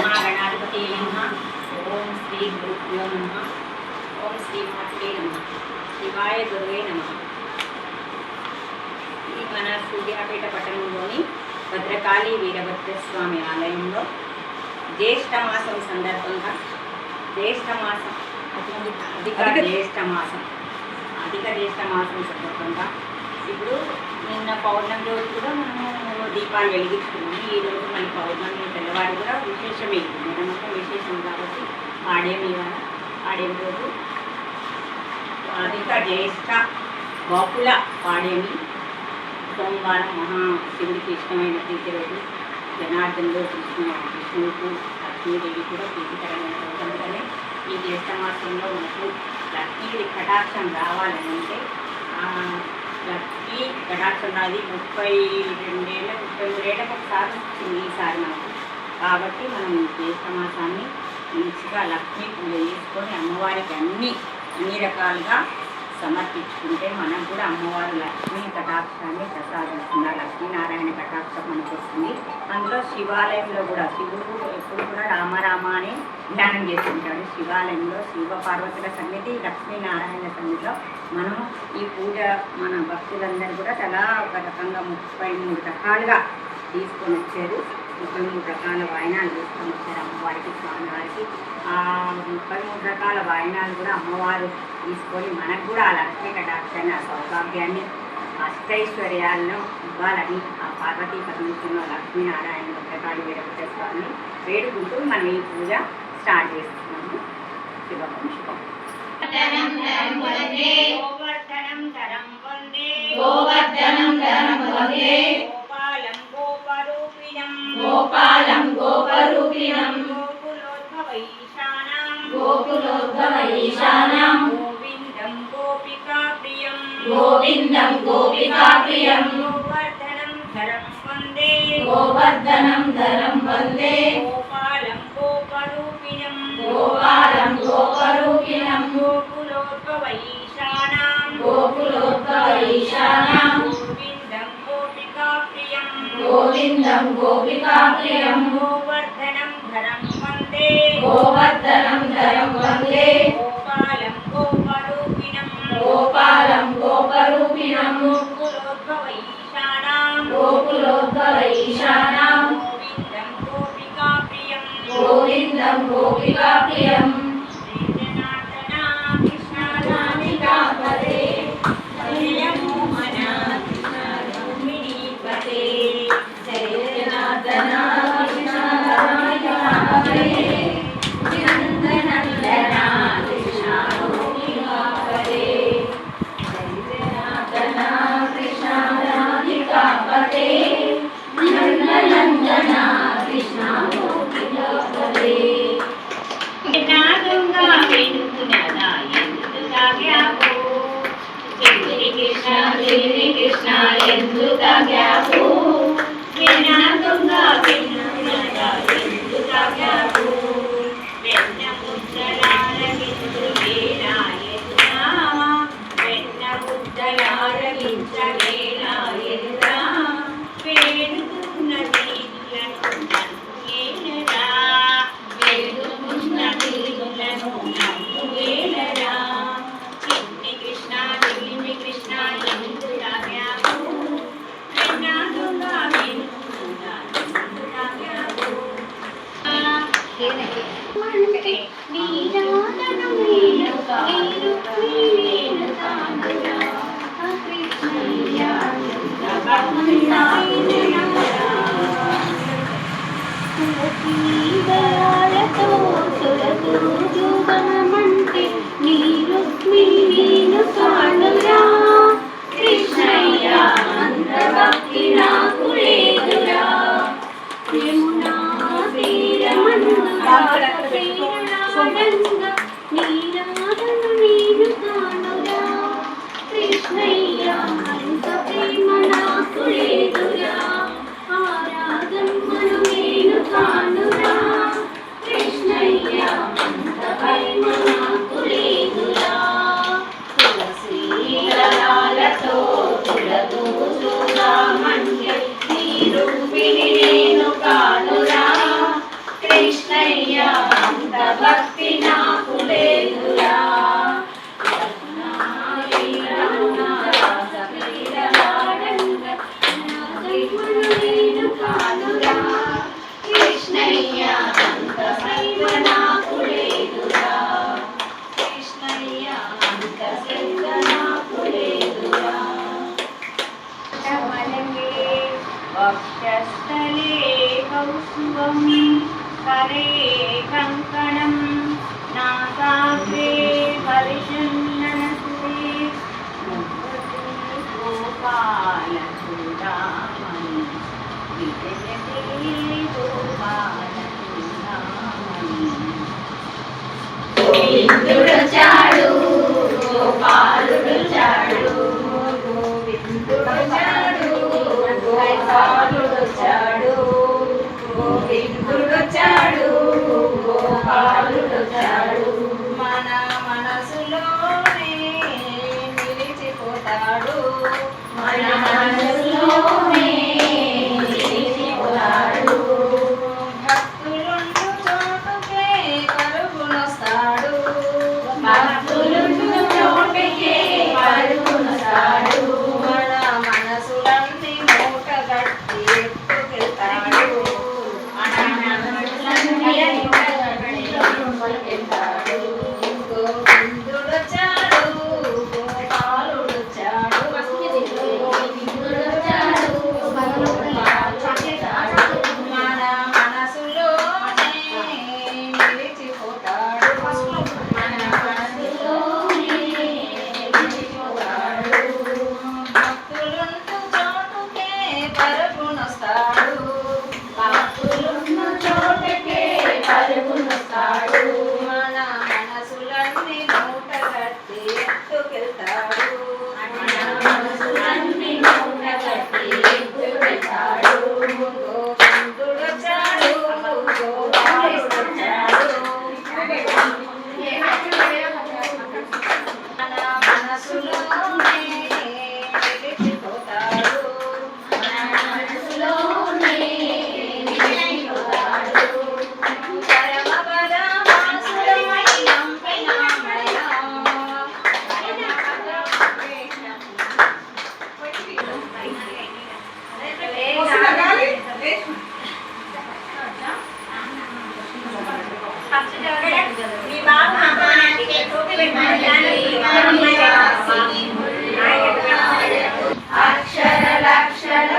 महागणाधिपतये नमः। ओम श्री गुरुभ्यो नमः। ओम श्री मात्रे नमः। शिवाय गुरुवे नमः। ఈ మన సూర్యాపేట పట్టణంలోని భద్రకాళి వీరభద్రస్వామి ఆలయంలో జ్యేష్ఠ మాసం సందర్భంగా అధిక జ్యేష్ఠ మాసం సందర్భంగా ఇప్పుడు నిన్న పౌర్ణమి రోజు కూడా మనము దీపాలు వెలిగించుకున్నాము. ఈరోజు మన పౌర్ణమి తెల్లవారు కూడా విశేషమే, నిన్నమంతా విశేషం కాబట్టి పాడేమి రోజు అధిక జ్యేష్ఠ బహుళ పాడేమి సోమవారం మహాశివుడికి ఇష్టమైన ప్రీతి రోజు. జనార్దనుడు కృష్ణువుకు లక్ష్మీదేవి కూడా ప్రీతికరమైన రోజు. అందుకనే ఈ జ్యేష్ఠ మాసంలో మనకు లక్ష్మీదేవి కటాక్షం రావాలని అంటే లక్ష్మీ కటాక్షం రాది 32 ఏళ్ళకు ఒకసారి వచ్చింది ఈసారి మనకు. కాబట్టి మనం ఈ జ్యేష్ఠ మాసాన్ని మంచిగా లక్ష్మీ పూజ చేసుకొని అమ్మవారికి అన్ని రకాలుగా సమర్పించుకుంటే మనకు కూడా అమ్మవారు లక్ష్మీ కటాక్షాన్ని ప్రసాదిస్తున్నారు. లక్ష్మీనారాయణ కటాక్షం మనకు వస్తుంది. అందులో శివాలయంలో కూడా శివుడు ఎప్పుడు కూడా రామరామ అని ధ్యానం చేస్తుంటాడు. శివాలయంలో శివ పార్వతుల సన్నిధి, లక్ష్మీనారాయణ సన్నిధిలో మనము ఈ పూజ మన భక్తులందరూ కూడా తలా ఒక రకంగా 33 రకాలుగా తీసుకొని వచ్చారు. 33 రకాల వాయనాలు తీసుకొని వచ్చారు అమ్మవారికి, స్వామివారికి. ఆ 33 రకాల వాయనాలు కూడా అమ్మవారు తీసుకొని మనకు కూడా ఆ లక్ష్మీ కటాక్షాన్ని, ఆ సౌభాగ్యాన్ని, అష్టైశ్వర్యాలను ఇవ్వాలని ఆ పార్వతీ పరమేశ్వరుని లక్ష్మీనారాయణ భద్రకాళి వీరభద్రస్వామిని వేడుకుంటూ మనం ఈ పూజ స్టార్ట్ చేస్తున్నాము. శుభం శుభం. गोपालं गोपरूपिणं गोकुलोद्भवैशानां गोविन्दं गोपिकाप्रियं गोवर्धनं धरं वन्दे गोपालं गोपरूपिणं गोकुलोद्भवैशानां गोविन्दं गोपिकाप्रियं गोवर्धनं धरं वन्दे गोपालं गोपरूपिणं गोकुलोद्भवैशानां गोविन्दं गोपिकाप्रियं जनार्दना कृष्ण राधिकापते जय मोहना कृष्ण रुक्मिणीपते जय जनार्दना कृष्ण राधिकापते नन्दनन्दना कृष्ण रुक्मिणीपते जय जनार्दना कृष्ण राधिकापते नन्दनन्दना कृष्ण रुक्मिणीपते नादुंगा वेणुनादा ఎందుకాగ్యాపో శ్రీ కృష్ణ ఎందుకాగ్యాపో నాదुंगा వేణునాదా ఎందుకాగ్యాపో వెన్న ముద్దలార గించవేలాయెదురా వెన్న ముద్దలార గించవేలాయెదురా వేణుకున్న దీనులను నన్నుయేలరా వేణుకున్న దీనులను నన్నుయేలరా చిన్ని కృష్ణ చిన్ని కృష్ణ ఎందుకాగ్యాపో వెన్నాదుగా వేణుకున్నా ఎందుకాగ్యాపో నీరాధనం వేణుకా వేణుకానురా కృష్ణయ్య దయాలతో సురదూజుగమంటే నీ రుక్మిణీను కానురా కృష్ణయ్య అంత భక్తి నాకు లేదురా యమునా తీరమందుగా నీరాధను నేను కానురా కృష్ణయ్య అంత ప్రేమ నాకు లేదురా ఆరాధమ్మను నేను కానురా वक्षस्थले कौस्तुभं करे कङ्कणं नासाग्रे परिशन्ननसुरे गोपालचूडामणि विजयते गोपालचूडामणि గోవిందుడొచ్చాడు గోపాలుడొచ్చాడు గోవిందుడొచ్చాడు గోపాలుడొచ్చాడు గోవిందుడొచ్చాడు గోపాలుడొచ్చాడు మన మనసులోనే నిలిచిపోతాడు మన మనసులోనే నిలిచిపోతాడు భక్తులుండు చోటుకే పరుగునొస్తాడు భక్తులుండు చోటుకే పరుగునొస్తాడు మన మనసులన్నీ మూటగట్టి ఎత్తుకెళ్తాడు మన మనసులన్నీ మూటగట్టి గోవిందుడొచ్చాడు గోపాలుడొచ్చాడు గోవిందుడొచ్చాడు గోపాలుడొచ్చాడు మన మనసులోనే నిలిచిపోతాడు మన మనసులోనే నిలిచిపోతాడు భక్తులుండు చోటుకే పరుగునొస్తాడు భక్తులుండు చోటుకే పరుగునొస్తాడు మన మనసులన్నీ మూటగట్టి ఎత్తుకెళ్తాడు మన మనసులన్నీ మూటగట్టి ఎత్తుకెళ్తాడు గోవిందుడొచ్చాడు గోపాలుడొచ్చాడు మన మనసులోనే నిలిచిపోతాడు మన మనసులోనే నిలిచిపోతాడు పరమపద వాసుడమై నంపినామయ్యా మీ బాబు అమ్మాయికి టోపీ పెట్టాలి అక్షర లక్షల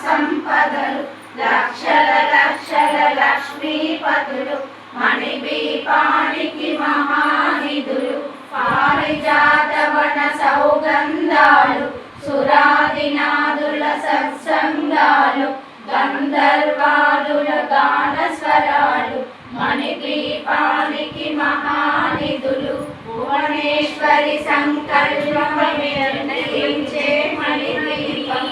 సంపదలు లక్షల లక్షల లక్ష్మీపతులు మణిదీపానికి మహానిధులు పారిజాతవన సౌగంధాలు సురాదినాదుల సత్సంగాలు గంధర్వాదుల గాన స్వరాలు మణిదీపానికి మహానిధులు భువనేశ్వరి సంకల్పమిర్ణయించే మణిదీపం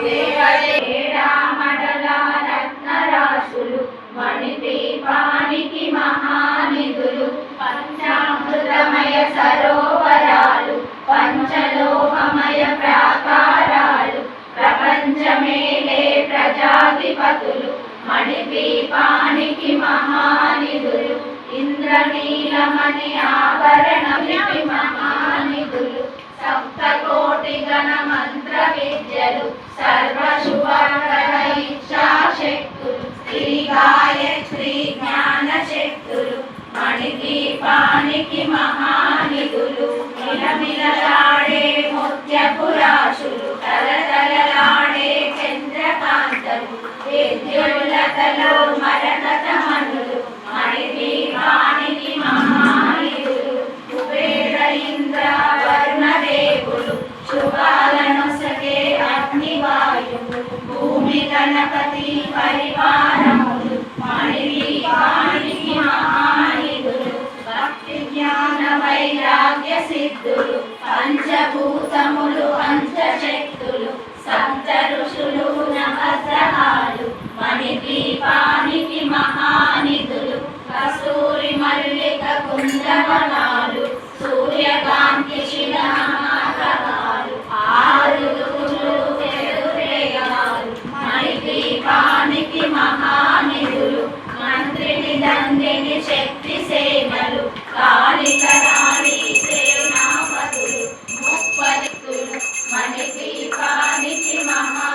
దేవదేరామడల రత్నరాశులు మణిదీపానికి మహానిధులు పంచామృతమయ సరోవరాలు పంచలోహమయ ప్రాకారాలు ప్రపంచమేలే ప్రజాధిపతులు మణిదీపానికి మహానిధులు ఇంద్రనీలమణి ఆభరణమికి మహానిధులు సప్తకోటి గణ మంత్ర విద్యలు సర్వశుభకర ఇచ్ఛాశక్తులు శ్రీ గాయత్రి జ్ఞాన శక్తులు మణిదీపానికి మహానిధులు మిలమిలలాడే ముత్యపురాశులు తలతలలాడే చంద్రకాంతలు విద్యుల్లతలో మరకతమణులు మణిదీపానికి మహానిధులు కుబేర ఇంద్ర వరుణదేవులు శుభాలనొసగే అగ్నివాయువు భూమి గణపతి పరివారములు మణిదీపానికి మహానిధులు భక్తి జ్ఞాన వైరాగ్య సిద్ధులు పంచభూతములు పంచశక్తులు సప్త ఋషులు నవగ్రహాలు మణిదీపానికి మహానిధులు కస్తూరి మల్లిక కుందవనాలు సూర్యకాంతి శిలాలు ఆరుదులు ఎదురేగాలు మణిదీపానికి మహానిధులు మంత్రిని దండిని శక్తి సేనలు కాళికరాణి సేనాపతులు ముప్పదిక్కులు మణిదీపానికి మహా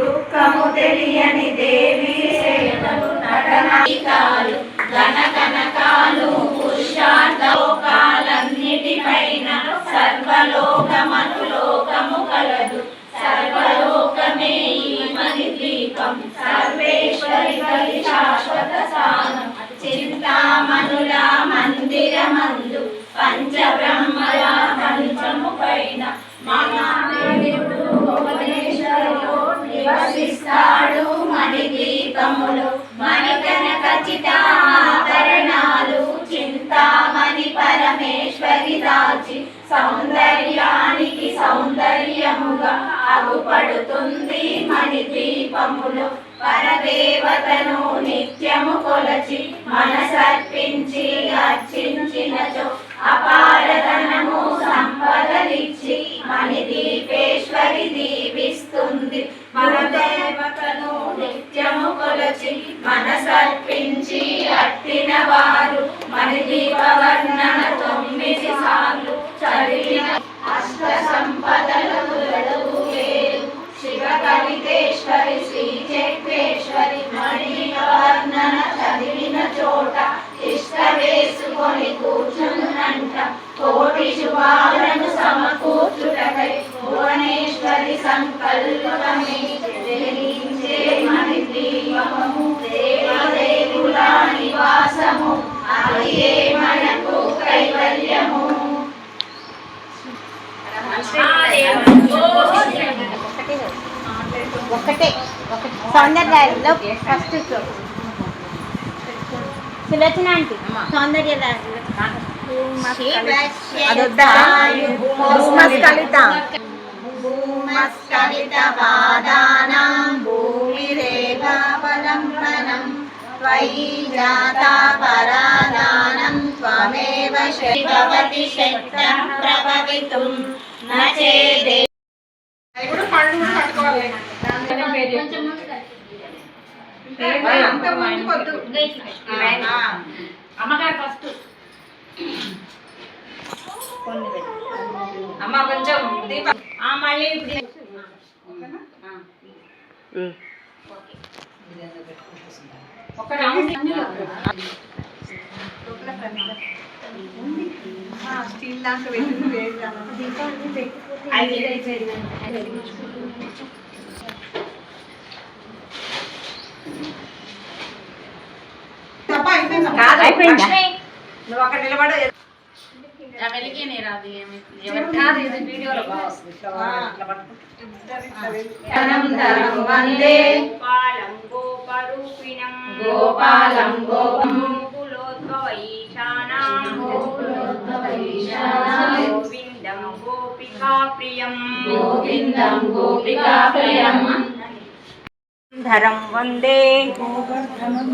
దుఃఖము తెలియని దేవి సేవలు నటనాలు ఘనకనకాలు పురుషార్థలోకాలన్నిటిపైన సర్వలోకమనులోకము కలదు సర్వలోకమే ఈ మణి ద్వీపం సర్వేశ్వరి బలి శాశ్వత స్థానం చింతామణుల మందిరమందు పంచబ్రహ్మల మంచము పైన మహాదేవుడు భువనేశ్వరుడు నివసిస్తాడు మణి ద్వీపములు మణికన ఖచ్చిత ఆభరణాలు చింతామణి పరమేశ్వరి దాచి సౌందర్యానికి సౌందర్యముగా అగుపడుతుంది మణి ద్వీపములు పరదేవతను నిత్యము కొలచి మనసర్పించి అర్చించినచో అపారధనము సంపదలిచ్చి మణి దీపేశ్వరి దీవిస్తుంది పరదేవతను నిత్యము కొలచి మనసర్పించి అట్టిన వారు మణి దీపవర్ణన 9 సార్లు చదివిన అష్ట సంపదలకు వేరు శివ కలితేశ్వరి శ్రీ చక్రేశ్వరి మణి వర్ణన చదివిన చోట ఇష్ట వేసుకొని కూర్చున్నంట కోటి శుభాలను సమకూర్చుటకై భువనేశ్వరి సంకల్పమే వెలిగించే మణి ద్వీపము దేవదేవుల నివాసము అదే మనకు కైవల్యము. ఒకటే సౌందర్యలో ఫస్ట్ సులోచన ఆంటీ సౌందర్య భూమస్కలిత పాదానాం భూమిరేవావలంబనం త్వయి జాతా పరాదానం త్వమేవ శివవతి శక్తం ప్రభవితుం న చేదే. అమ్మగారు ఫస్ట్ అమ్మ కొంచెం మళ్ళీ ఒక రౌండ్ స్టీల్ దాంట్లో అయిపోయిందా నువ్వు అక్కడ నిలబడ వందే గోపాలం గోపరూపిణం గోపాలం గోకులోద్భవైశానాం గోవిందం గోపికాప్రియం గోవిందం గోపికాప్రియం ధరం వందే గోవర్ధనం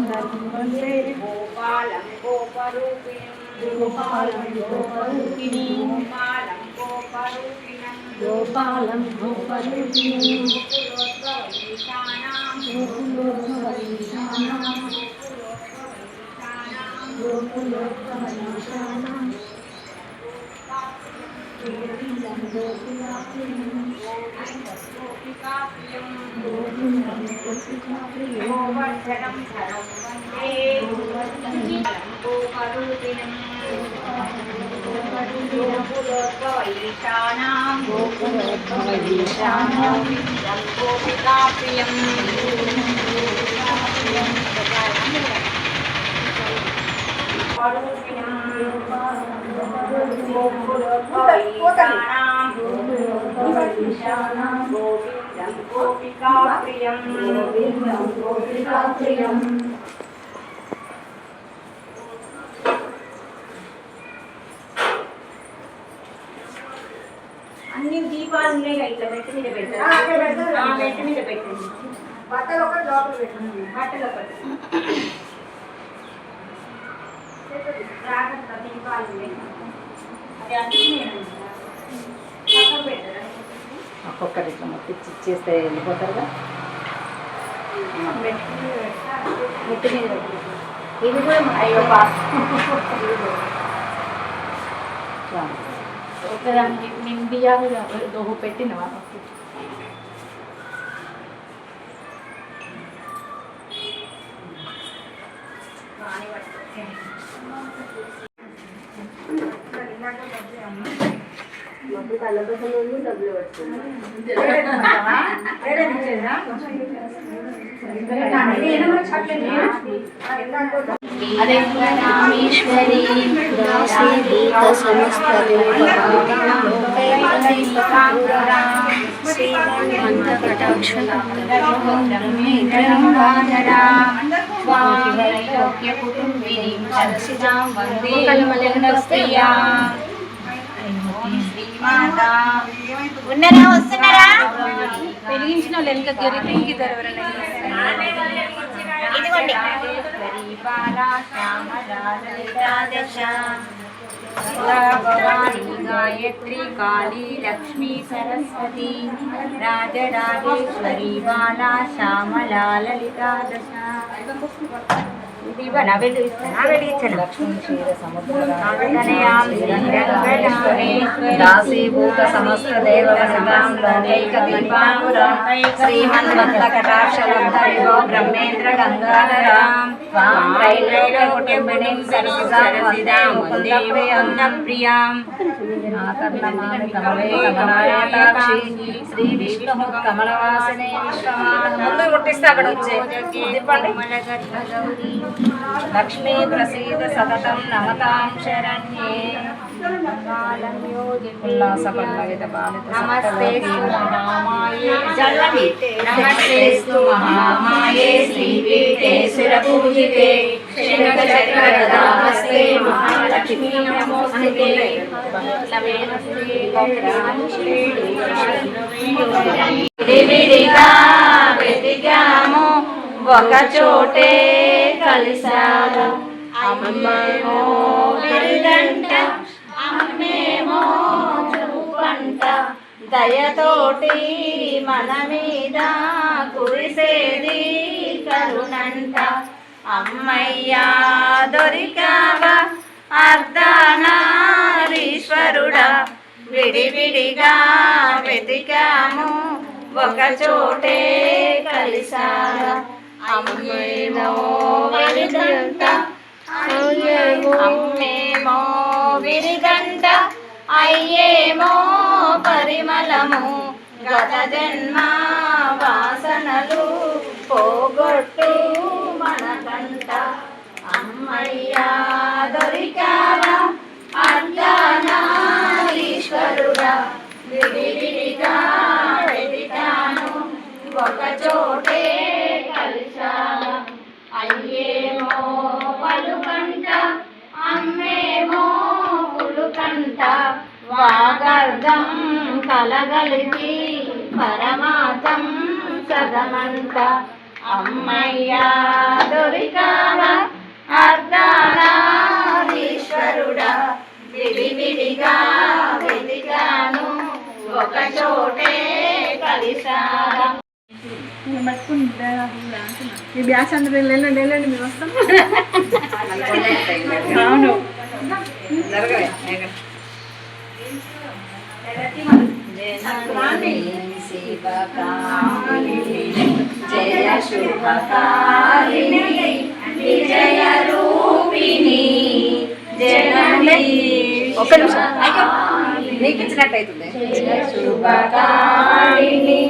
వందే గోపాలం గోపరూపిణం గోపాలం గోపరూపిణి గోపాలం గోపరూపిణం గోపాలం గోపరూపిణి గోకులోద్భవైశానాం గోకులోద్భవైశానాం గోకులోద్భవైశానాం గోవిందం గోపికాప్రియం గోపికాప్రియం గోవిందం గోపికాప్రియం గోవర్ధనం ధరం వందే గోపరూపిణం గోకులోద్భవైశానాం గోకులోద్భవైశానాం గోపికాప్రియం గోకులోద్భవైశానాం గోవిందం గోపికాప్రియం గోవిందం గోపికాప్రియం అన్ని దీపాలు ఉన్నాయి ఇట్లా బెట్ట మీద పెట్టారు బెట్ట మీద పెట్టండి బట్టలు ఒకటి లోపల పెట్టండి బట్టలు ఒకటి జాగ్రత్త దీపాలు ఉన్నాయి అది అన్ని పక్కన పెట్టారా ఒక్కొక్కటి ఇట్లా మొత్తం ఇచ్చేస్తే వెళ్ళిపోతారుగా నెత్తి మీద పెట్టి ఇది కూడా అయ్యో ఒకదానికి నేను బియ్యాలు పెట్టినవా రామేశ్వరీ దాసీభూత సమస్త ఉన్నారా వస్తున్నారా వెలిగించిన వాళ్ళు వెనక గెలిపించారు ఎవరైనా ఇదిగోండి భవాని గాయత్రి కాళీ లక్ష్మీ సరస్వతి రాజరాజేశ్వరి బాలా శ్యామలా లలితా దశ దాసీభూత సమస్త దేవగణాం లోకైక దీపాంకురం శ్రీమన్మంత కటాక్షలబ్ధవిభో బ్రహ్మేంద్ర గంగాధరాం త్వాం త్రైలోక్య కుటుంబినీం సరసిదాం వందే వేదం ప్రియాం ఆకర్ణమామి కమలే కమలాయతాక్షి శ్రీ విష్ణు కమలవాసినే విశ్వమాన్ ముందు ముట్టిస్తే అక్కడ వచ్చే లక్ష్మీ ప్రసీద సతతం నమతాం శరణ్యే నమస్తేస్తు మహామాయే శ్రీపీఠే సురపూజితే శంఖచక్రగదాహస్తే మహాలక్ష్మీ నమోస్తుతే విడివిడిగా వెతికాము ఒక చోటే కలిసాము అమ్మేమో విరుదంట అమ్మేమో చూపంట దయతోటి మన మీద కురిసేది కరుణంట అమ్మయ్యా దొరికావా అర్ధనారీశ్వరుడా విడివిడిగా వెతికాము ఒక చోటే కలిసారా అమ్మేమో విరిదంట అమ్మేమో విరిదంట అయ్యేమో పరిమళము గత జన్మ వాసనలు పోగొట్టు మనకంట అమ్మయ్యా దొరికావా అర్ధనారీశ్వరుడా విడివిడిగా వెతికాను ఒక చోటే కలిశాను అయ్యేమో పలుకంట అమ్మేమో పులుకంట వాగర్ధం కలగలిపి పరమాతం సగమంట అమ్మయ్యా దొరికావా అర్ధనారీశ్వరుడా విడివిడిగా వెతికాను ఒక చోటే కలిశాను మీ బ్యాచ్ అందరూ వెళ్ళండి వెళ్ళండి మేము వస్తాం అవును జయ శుభకారిణి విజయ రూపిణి జనని ఒక్క నిమిషం నీకు ఇచ్చినట్టయితుంది జయ శుభకారిణి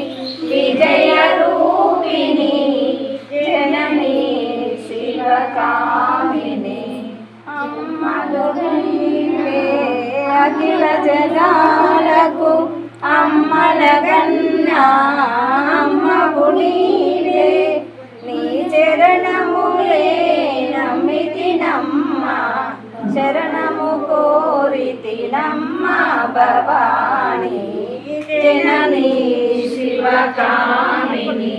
విజయ రూపిణి జనని శివకామిని అఖిల జగాలకు అమ్మలగన్నా అమ్మవు నీవే నీ చరణములే నమ్మితినమ్మ శరణము కోరితినమ్మ భవాని జనని శివకామిని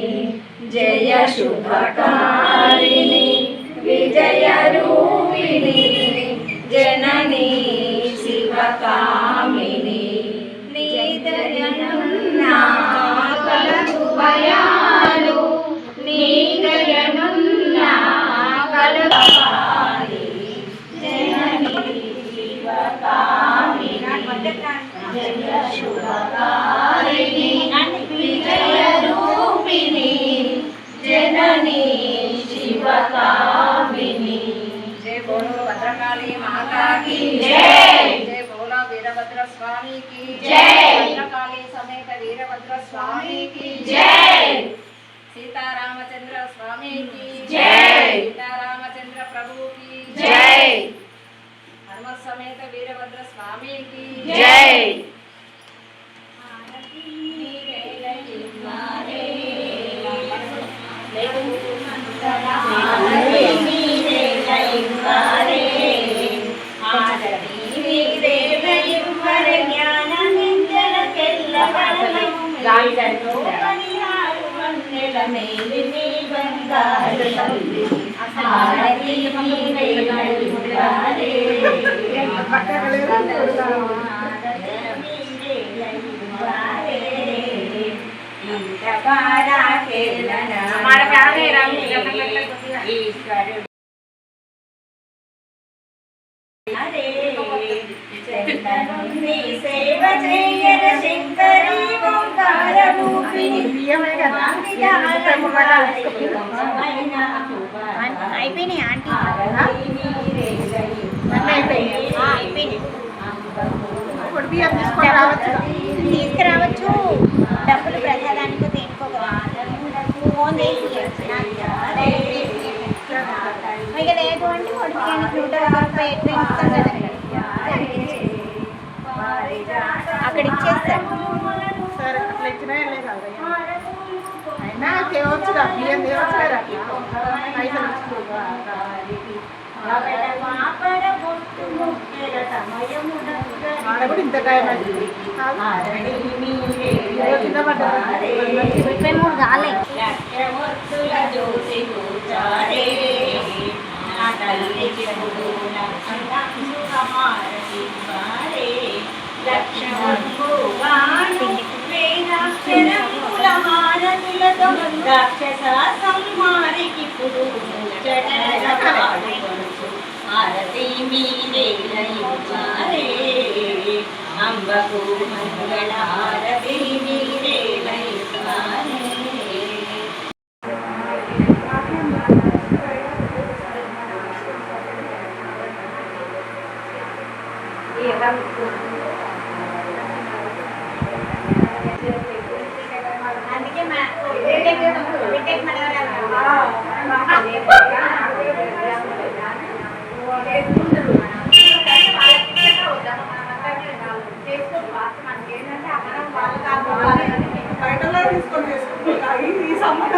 జయ శుభకారిణి విజయ రూపిణి జనని శివకామిని నీ దయనున్నా కలగు భయాలు నీ దయనున్నా కలగు జనని శివకామిని జయ శుభకారిణి విజయ రూపిణి జనని శివకామిని भद्रकाली माता की जय। जय बोला वीरभद्र स्वामी की जय। भद्रकाली समेत वीरभद्र स्वामी की जय। सीतारामचंद्र स्वामी की जय। सीतारामचंद्र प्रभु की जय। हनुमत समेत वीरभद्र स्वामी की जय। సేవ చేయన శంకరీ ఓంకార రూపిణి అయిపోయినాయి ఆంటీ తీసుకురావచ్చు డబ్బులు ప్రసాదానికి దేనికో కదా ఫోన్ చేసి ఇక లేదు అంటే కొడుకు 150 ఎట్లా ఇస్తాం కదండి అక్కడ ఇచ్చేస్తారు సరే అట్లా ఇచ్చినా వెళ్ళే కాదు అయినా తేవచ్చు బియ్యం తేవచ్చు కదా పైసలు ఆడ కూడా ఇంత టైం అయింది కింద పడ్డారు 23 కాలే రాక్షస సంహారికి ఆరతి మీరే అంబకు మంగళ ఆరతి మీరే అందుకే బయటలో తీసుకొని చేసుకుంటారు ఈ సమ్మర్